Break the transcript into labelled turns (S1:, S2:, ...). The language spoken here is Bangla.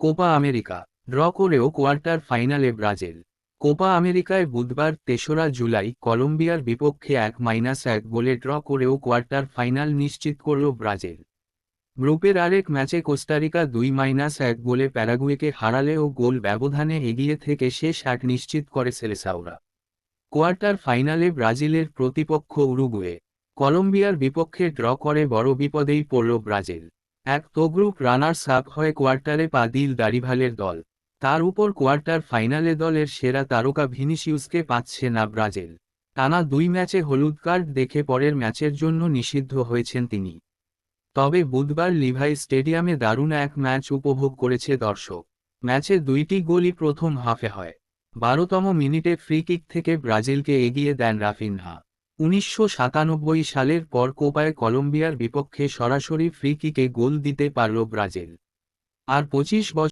S1: কোপা আমেরিকা ড্র করেও কোয়ার্টার ফাইনালে ব্রাজিল। কোপা আমেরিকায় বুধবার ৩রা জুলাই কলম্বিয়ার বিপক্ষে ১-১ গোলে ড্র করেও কোয়ার্টার ফাইনাল নিশ্চিত করল ব্রাজিল। গ্রুপের আরেক ম্যাচে কোস্টারিকা ২-১ গোলে প্যারাগুয়েকে হারালেও গোল ব্যবধানে এগিয়ে থেকে শেষ ৮ নিশ্চিত করে সেলেসাওরা। কোয়ার্টার ফাইনালে ব্রাজিলের প্রতিপক্ষ উরুগুয়ে। কলম্বিয়ার বিপক্ষে ড্র করে বড় বিপদেই পড়ল ব্রাজিল। এক তো গ্রুপ রানার্স আপ হয়ে কোয়ার্টারে পা দিল দারিভালের দল, তার উপর কোয়ার্টার ফাইনালে দলের সেরা তারকা ভিনিসিউসকে পাচ্ছে না ব্রাজিল। টানা ২ ম্যাচে হলুদ কার্ড দেখে পরের ম্যাচের জন্য নিষিদ্ধ হয়েছেন তিনি। তবে বুধবার লিভাই স্টেডিয়ামে দারুণ এক ম্যাচ উপভোগ করেছে দর্শক। ম্যাচে ২টি গোলই প্রথম হাফে হয়। ১২তম মিনিটে ফ্রি কিক থেকে ব্রাজিলকে এগিয়ে দেন রাফিনহা। ১৯৯৭ সালের পর কোপায় কলম্বিয়ার বিপক্ষে সরাসরি ফ্রি কিকে গোল দিতে পারল ব্রাজিল। আর ২৫ বছর